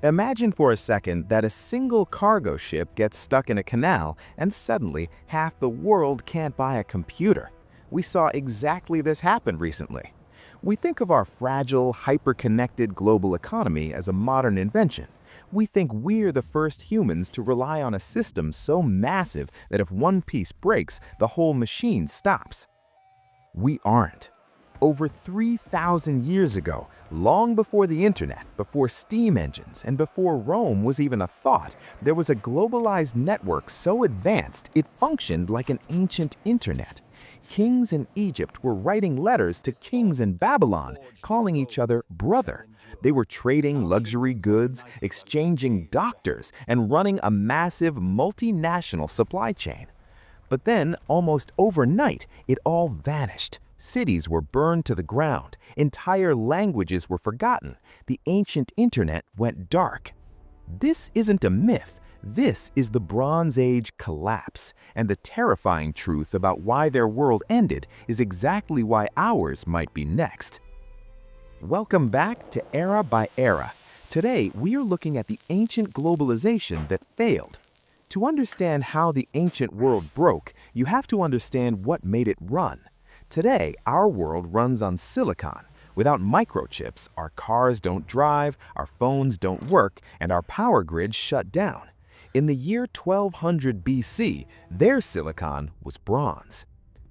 Imagine for a second that a single cargo ship gets stuck in a canal and suddenly half the world can't buy a computer. We saw exactly this happen recently. We think of our fragile, hyper-connected global economy as a modern invention. We think we're the first humans to rely on a system so massive that if one piece breaks, the whole machine stops. We aren't. Over 3,000 years ago, long before the internet, before steam engines, and before Rome was even a thought, there was a globalized network so advanced it functioned like an ancient internet. Kings in Egypt were writing letters to kings in Babylon, calling each other brother. They were trading luxury goods, exchanging doctors, and running a massive multinational supply chain. But then, almost overnight, it all vanished. Cities were burned to the ground. Entire languages were forgotten. The ancient internet went dark. This isn't a myth. This is the Bronze Age collapse, and the terrifying truth about why their world ended is exactly why ours might be next. Welcome back to Era by Era. Today, we are looking at the ancient globalization that failed. To understand how the ancient world broke, you have to understand what made it run. Today, our world runs on silicon. Without microchips, our cars don't drive, our phones don't work, and our power grids shut down. In the year 1200 BC, their silicon was bronze.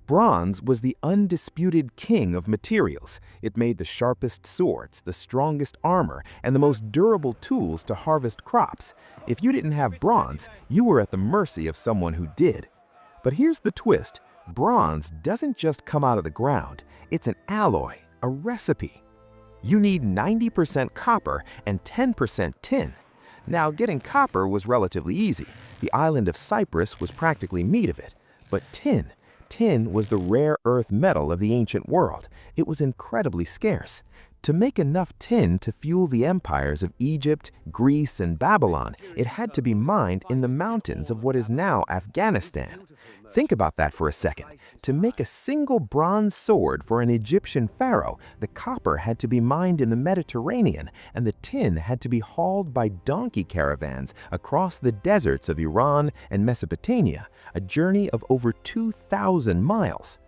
Bronze was the undisputed king of materials. It made the sharpest swords, the strongest armor, and the most durable tools to harvest crops. If you didn't have bronze, you were at the mercy of someone who did. But here's the twist. Bronze doesn't just come out of the ground. It's an alloy, a recipe. You need 90% copper and 10% tin. Now, getting copper was relatively easy. The island of Cyprus was practically made of it. But tin was the rare earth metal of the ancient world. It was incredibly scarce. To make enough tin to fuel the empires of Egypt, Greece, and Babylon, it had to be mined in the mountains of what is now Afghanistan. Think about that for a second. To make a single bronze sword for an Egyptian pharaoh, the copper had to be mined in the Mediterranean, and the tin had to be hauled by donkey caravans across the deserts of Iran and Mesopotamia, a journey of over 2,000 miles.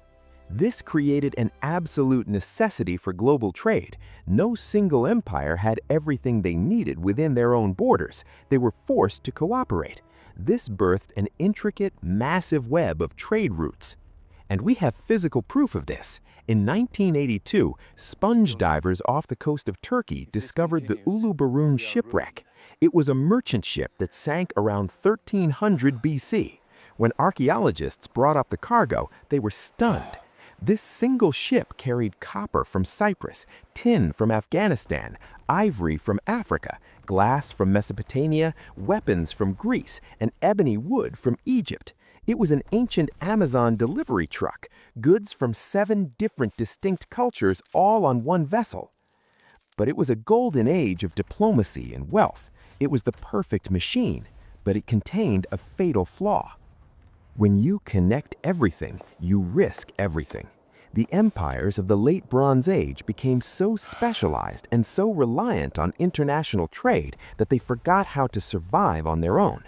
This created an absolute necessity for global trade. No single empire had everything they needed within their own borders. They were forced to cooperate. This birthed an intricate, massive web of trade routes. And we have physical proof of this. In 1982, sponge divers off the coast of Turkey discovered the Uluburun shipwreck. It was a merchant ship that sank around 1300 BC. When archaeologists brought up the cargo, they were stunned. This single ship carried copper from Cyprus, tin from Afghanistan, ivory from Africa, glass from Mesopotamia, weapons from Greece, and ebony wood from Egypt. It was an ancient Amazon delivery truck, goods from 7 different distinct cultures all on one vessel. But it was a golden age of diplomacy and wealth. It was the perfect machine, but it contained a fatal flaw. When you connect everything, you risk everything. The empires of the late Bronze Age became so specialized and so reliant on international trade that they forgot how to survive on their own.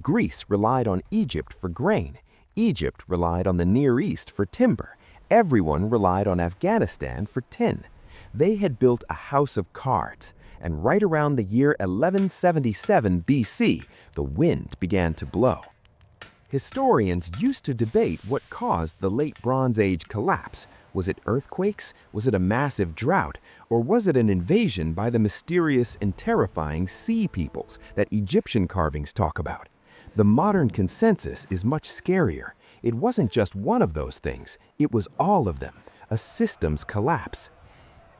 Greece relied on Egypt for grain. Egypt relied on the Near East for timber. Everyone relied on Afghanistan for tin. They had built a house of cards. And right around the year 1177 BC, the wind began to blow. Historians used to debate what caused the late Bronze Age collapse. Was it earthquakes? Was it a massive drought? Or was it an invasion by the mysterious and terrifying sea peoples that Egyptian carvings talk about? The modern consensus is much scarier. It wasn't just one of those things. It was all of them. A system's collapse.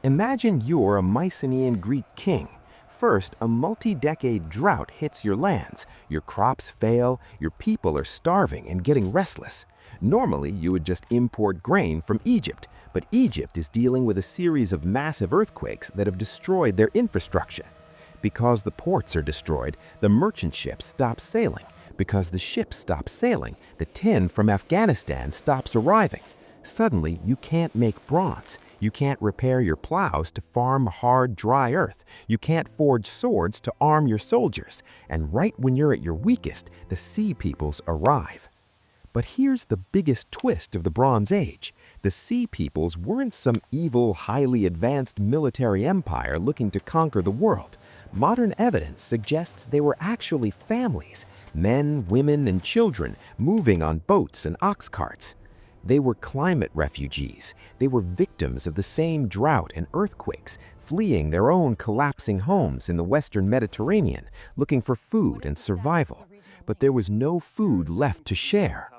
Imagine you're a Mycenaean Greek king. First, a multi-decade drought hits your lands. Your crops fail, your people are starving and getting restless. Normally, you would just import grain from Egypt, but Egypt is dealing with a series of massive earthquakes that have destroyed their infrastructure. Because the ports are destroyed, the merchant ships stop sailing. Because the ships stop sailing, the tin from Afghanistan stops arriving. Suddenly, you can't make bronze. You can't repair your plows to farm hard, dry earth. You can't forge swords to arm your soldiers. And right when you're at your weakest, the Sea Peoples arrive. But here's the biggest twist of the Bronze Age. The Sea Peoples weren't some evil, highly advanced military empire looking to conquer the world. Modern evidence suggests they were actually families, men, women, and children, moving on boats and ox carts. They were climate refugees. They were victims of the same drought and earthquakes, fleeing their own collapsing homes in the Western Mediterranean, looking for food and survival. But there was no food left to share.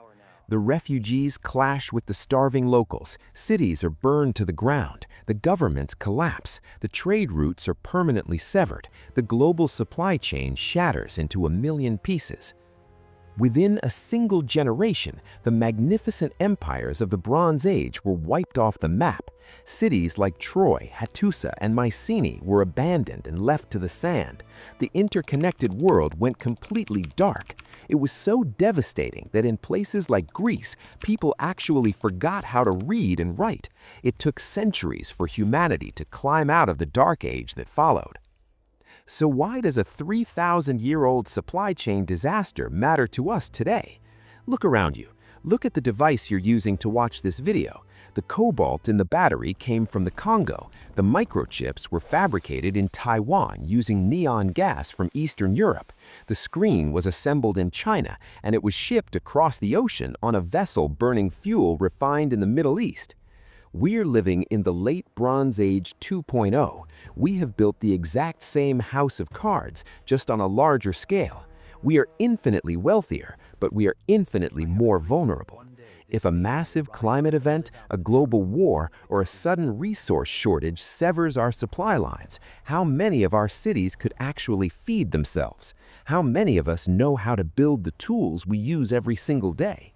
The refugees clash with the starving locals, cities are burned to the ground, the governments collapse, the trade routes are permanently severed, the global supply chain shatters into a million pieces. Within a single generation, the magnificent empires of the Bronze Age were wiped off the map. Cities like Troy, Hattusa, and Mycenae were abandoned and left to the sand. The interconnected world went completely dark. It was so devastating that in places like Greece, people actually forgot how to read and write. It took centuries for humanity to climb out of the dark age that followed. So why does a 3,000-year-old supply chain disaster matter to us today? Look around you. Look at the device you're using to watch this video. The cobalt in the battery came from the Congo. The microchips were fabricated in Taiwan using neon gas from Eastern Europe. The screen was assembled in China, and it was shipped across the ocean on a vessel burning fuel refined in the Middle East. We're living in the late Bronze Age 2.0. We have built the exact same house of cards, just on a larger scale. We are infinitely wealthier, but we are infinitely more vulnerable. If a massive climate event, a global war, or a sudden resource shortage severs our supply lines, how many of our cities could actually feed themselves? How many of us know how to build the tools we use every single day?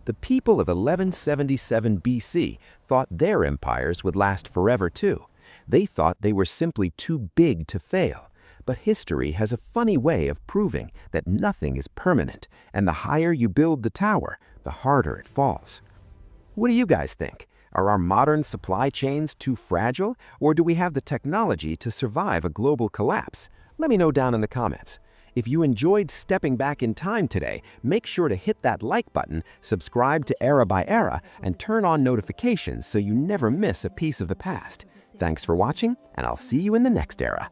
The people of 1177 BC thought their empires would last forever too. They thought they were simply too big to fail. But history has a funny way of proving that nothing is permanent, and the higher you build the tower, the harder it falls. What do you guys think? Are our modern supply chains too fragile, or do we have the technology to survive a global collapse? Let me know down in the comments. If you enjoyed stepping back in time today, make sure to hit that like button, subscribe to Era by Era, and turn on notifications so you never miss a piece of the past. Thanks for watching, and I'll see you in the next era.